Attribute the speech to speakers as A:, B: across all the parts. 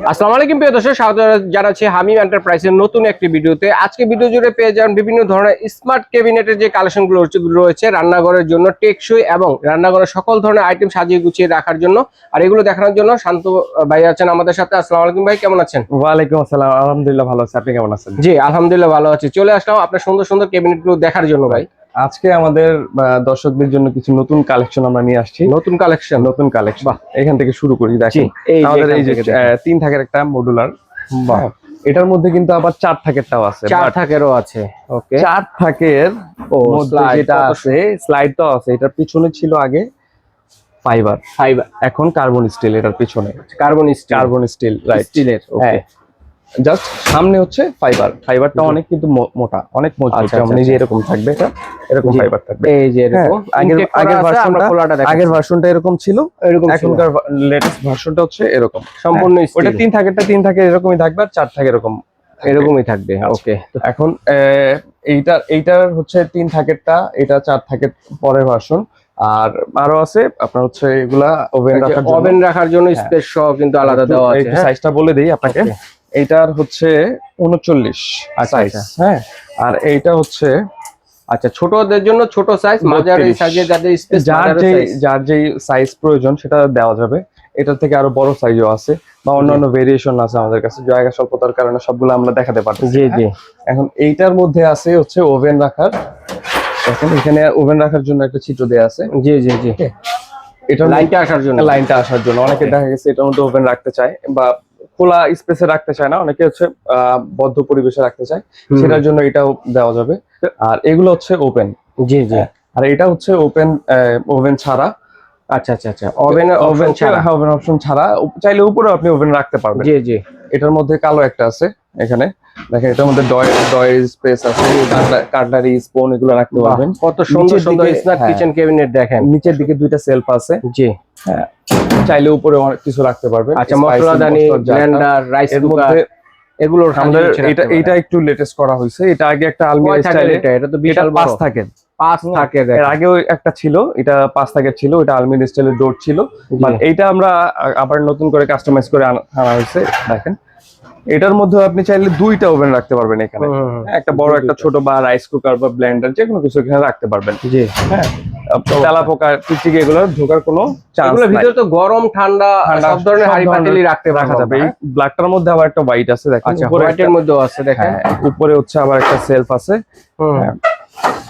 A: আসসালামু আলাইকুম প্রিয় দর্শক, স্বাগত জানাচ্ছি হামিম এন্টারপ্রাইজের নতুন একটি ভিডিওতে। আজকে ভিডিও জুড়ে পেয়ে যাবেন বিভিন্ন ধরনের স্মার্ট ক্যাবিনেটের যে কালেকশনগুলো রয়েছে রান্নাঘরের জন্য টেকসই এবং রান্নাঘরের সকল ধরনের আইটেম সাজিয়ে গুছিয়ে রাখার জন্য। আর এগুলো দেখানোর জন্য শান্ত ভাই আছেন আমাদের সাথে। আসসালামু আলাইকুম ভাই, কেমন আছেন?
B: ওয়ালাইকুম আসসালাম, আলহামদুলিল্লাহ ভালো আছি। আপনি কেমন আছেন?
A: জি আলহামদুলিল্লাহ ভালো আছি। চলে আসলাম আপনার সুন্দর সুন্দর ক্যাবিনেটগুলো দেখার জন্য ভাই।
B: আজকে আমাদের দর্শকদের জন্য কিছু নতুন কালেকশন আমরা নিয়ে আসছি।
A: নতুন কালেকশন
B: বাহ, এখান থেকে শুরু করি। দেখেন আমাদের এই যে 3 থাকের একটা মডুলার। বাহ, এটার মধ্যে কিন্তু আবার 4 থাকেরটাও আছে,
A: 4 থাকেরও আছে। ওকে,
B: 4 থাকের মধ্যে যেটা আছে স্লাইড তো আছে। এটার পিছনে ছিল আগে ফাইবার, এখন কার্বন স্টিল। এটার পিছনে কার্বন স্টিল রাইট,
A: স্টিলের। ওকে,
B: জাস্ট সামনে হচ্ছে ফাইবারটা অনেক কিন্তু মোটা, অনেক মজবুত। যেমন এই যে এরকম থাকবে, এটা এরকম ফাইবার থাকবে।
A: এই যে এরকম
B: আগের ভার্সনটা এরকম ছিল, এখনকার লেটেস্ট ভার্সনটা হচ্ছে এরকম সম্পূর্ণ স্টিল। ওটা 3 থাকে এরকমই থাকবে, আর 4 থাকে
A: এরকমই থাকবে। ওকে,
B: এখন এইটার হচ্ছে 3 থাকেরটা, এটা 4 থাকের পরের ভার্সন। আর আরো আছে আপনার হচ্ছে এগুলা ওভেন রাখার জন্য
A: স্পেস সহ কিন্তু আলাদা দেওয়া আছে।
B: সাইজটা বলে দেই আপনাকে। এইটার হচ্ছে 39 সাইজ। হ্যাঁ, আর এইটা হচ্ছে
A: আচ্ছা ছোটদের জন্য ছোট সাইজ, মাঝারি সাইজে যাদের স্পেস
B: যার যেই সাইজ প্রয়োজন সেটা দেওয়া যাবে। এটার থেকে আরো বড় সাইজও আছে বা অন্যান্য ভেরিয়েশন আছে আমাদের কাছে। জায়গা স্বল্পতার কারণে সবগুলো আমরা দেখাতে পারছি।
A: জি জি।
B: এখন এইটার মধ্যে আছে হচ্ছে ওভেন রাখার। এখন এখানে ওভেন রাখার জন্য একটা ছিদ্র দেয়া আছে।
A: জি জি জি,
B: এটা লাইনটা আসার জন্য অনেকে দেখা গেছে এটার মধ্যে ওভেন রাখতে চায় বা খোলা স্পেসে রাখতে চায় না, অনেকে হচ্ছে বদ্ধ পরিবেশে রাখতে চায়, সেটার জন্য এটাও দেওয়া যাবে। আর এগুলো হচ্ছে ওপেন।
A: জি জি।
B: আর এটা হচ্ছে ওভেন ছাড়া।
A: আচ্ছা আচ্ছা আচ্ছা, ওভেন
B: অপশন ছাড়া চাইলে উপরে আপনি ওভেন রাখতে পারবেন।
A: জি জি।
B: এটার মধ্যে কালো একটা আছে এখানে দেখেন, এটার মধ্যে ডয়ের স্পেস আছে, কাটলারি স্পুন এগুলো রাখতে পারবেন।
A: কত সুন্দর সুন্দর স্মার্ট কিচেন ক্যাবিনেট দেখেন।
B: নিচের দিকে 2টা সেলফ আছে।
A: জি
B: হ্যাঁ, চাইলে উপরে অনেক কিছু রাখতে পারবেন।
A: আচ্ছা, মশলাদানি, ব্লেন্ডার, রাইস কুকার, এগুলোর
B: আমাদের এটা একটু লেটেস্ট করা হয়েছে। এটা আগে একটা আলমিরা স্টাইলে, এটা তো বিশাল বড় 5 থাকে। এর আগেও একটা ছিল, এটা 5 থাকের ছিল, এটা আলমিরা স্টাইলের ডোর ছিল। বাট এইটা আমরা আবার নতুন করে কাস্টমাইজ করে আনা হয়েছে। দেখেন এটার মধ্যে আপনি চাইলে 2টা ওভেন রাখতে পারবেন এখানে, একটা বড় একটা ছোট, বা রাইস কুকার বা ব্লেন্ডার যে কোনো কিছু এখানে রাখতে পারবেন। জি হ্যাঁ, তেলা পোকা পিচিকে এগুলো ঢোকার কোনো চান্স নাই।
A: ভিতরে তো গরম ঠান্ডা সব ধরনের হাঁড়ি পাতিলি রাখা যাবে।
B: এই ব্ল্যাকটার মধ্যে আবার একটা হোয়াইট আছে দেখেন,
A: হোয়াইটের মধ্যেও আছে দেখেন।
B: উপরে হচ্ছে আবার একটা সেলফ আছে।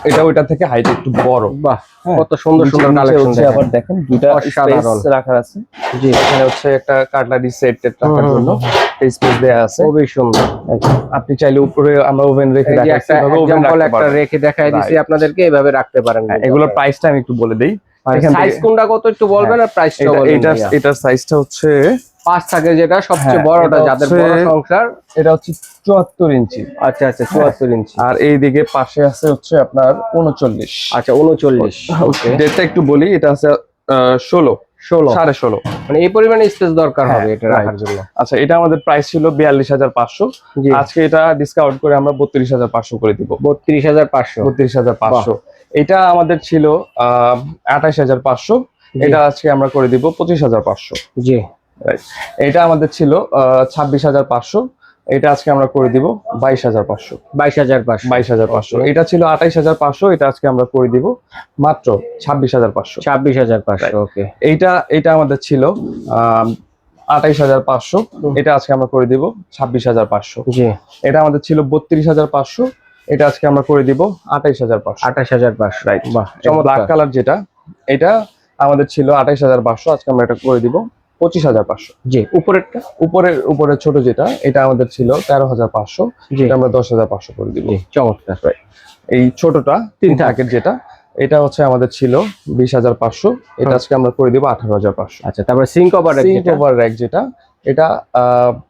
B: এটা ওইটা থেকে হাইট একটু বড়।
A: বাহ, কত সুন্দর সুন্দর কালেকশন।
B: আবার দেখেন 2টা স্পেস রাখার আছে। জি, এখানে হচ্ছে একটা কাটলারি সেট রাখার জন্য স্পেস দেয়া আছে, খুবই সুন্দর। আপনি চাইলে উপরে আমরা ওভেন রেখে দেখাচ্ছি,
A: একটা রেখে দেখাই দিছি আপনাদেরকে, এভাবে রাখতে পারেন।
B: এগুলোর প্রাইসটা আমি একটু বলে দেই।
A: সাইজ কোনটা কত একটু বলবেন, আর প্রাইসটা বলবেন।
B: এটার সাইজটা হচ্ছে
A: 5 থাকে, যেটা সবচেয়ে বড়টা, যাদের বড় সংসার,
B: এটা হচ্ছে 74 ইঞ্চি।
A: আচ্ছা আচ্ছা, 74 ইঞ্চি।
B: আর এই দিকে পাশে আছে হচ্ছে আপনার 39।
A: আচ্ছা 39। ওকে,
B: ডেটটা একটু বলি, এটা আছে 16 16.5।
A: মানে এই পরিমাণে স্পেস দরকার হবে এটা রাখার জন্য।
B: আচ্ছা, এটা আমাদের প্রাইস ছিল 42,500। আজকে এটা ডিসকাউন্ট করে আমরা 32,500 করে দিব।
A: 32,500।
B: এটা আমাদের ছিল 28,500। এটা আজকে আমরা করে দিব 25,500। জি রাইট। এটা আমাদের ছিল 26,500। এটা আজকে আমরা করে দিব 22,500। 22,500। এটা ছিল 28,500। এটা আজকে আমরা করে দিব মাত্র 26,500।
A: 26,500। ওকে,
B: এইটা আমাদের ছিল 28,500। এটা আজকে আমরা করে দিব 26,500। জি, এটা আমাদের ছিল 32,500। এটা আজকে আমরা করে দিব 28,500।
A: 28,500
B: রাইট। বাহ, ব্ল্যাক কালার যেটা, এটা আমাদের ছিল 28,500। আজকে আমরা এটা করে দিব 25,500। জি, উপরের ছোট যেটা, এটা আমাদের ছিল 13,500। যেটা আমরা 10,500 করে দিব।
A: চমৎকার।
B: এই ছোটটা 3 থাকের যেটা, এটা হচ্ছে আমাদের ছিল 20,500। এটা আজকে আমরা করে দিব 18,500।
A: আচ্ছা, তারপরে সিঙ্ক ওভার
B: র‍্যাক যেটা, এটা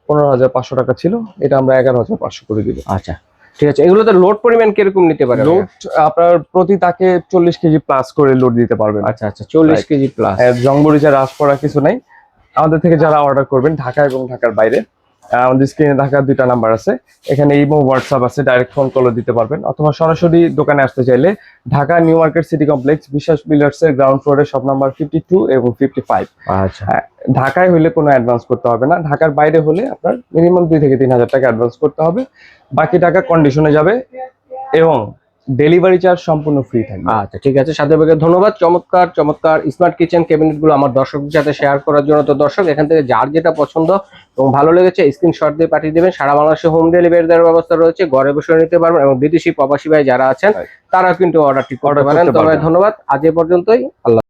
B: 15,500 টাকা ছিল, এটা আমরা 11,500 করে দিব।
A: আচ্ছা ঠিক আছে। এগুলোতে লোড পরিমাণ কিরকম নিতে পারে?
B: লোড আপনার প্রতি তাকে 40 কেজি প্লাস করে লোড দিতে পারবেন।
A: আচ্ছা আচ্ছা, 40 কেজি প্লাস।
B: জংবরিজা রাস পড়া কিছু নাই। আমাদের থেকে যারা অর্ডার করবেন ঢাকা এবং ঢাকার বাইরে, আমাদের স্ক্রিনে থাকা 2টা নাম্বার আছে, এখানে ইমো হোয়াটসঅ্যাপ আছে, ডাইরেক্ট ফোন কলও দিতে পারবেন, অথবা সরাসরি দোকানে আসতে চাইলে Dhaka new market city complex বিশ্বাস বিল্ডার্স এর গ্রাউন্ড ফ্লোরে শপ নাম্বার 52 এবং 55।
A: আচ্ছা,
B: ঢাকায় হলে কোনো অ্যাডভান্স করতে হবে না, ঢাকার বাইরে হলে আপনার মিনিমাম 2 থেকে 3 হাজার টাকা অ্যাডভান্স করতে হবে, বাকি টাকা কন্ডিশনে যাবে এবং ডেলিভারি চার্জ সম্পূর্ণ ফ্রি থাকবে।
A: আচ্ছা ঠিক আছে সাথে ধন্যবাদ। চমৎকার চমৎকার স্মার্ট কিচেন ক্যাবিনেট গুলো আমার দর্শকদের সাথে শেয়ার করার জন্য। তো দর্শক এখান থেকে যার যেটা পছন্দ এবং ভালো লেগেছে স্ক্রিনশট দিয়ে পাঠিয়ে দেবেন। সারা বাংলাদেশে হোম ডেলিভারি দেওয়ার ব্যবস্থা রয়েছে, ঘরে বসে নিতে পারবেন এবং বিদেশি প্রবাসী ভাই যারা আছেন তারাও কিন্তু অর্ডারটি করতে পারেন। তো ভাই ধন্যবাদ, আজ এ পর্যন্তই, আল্লাহ।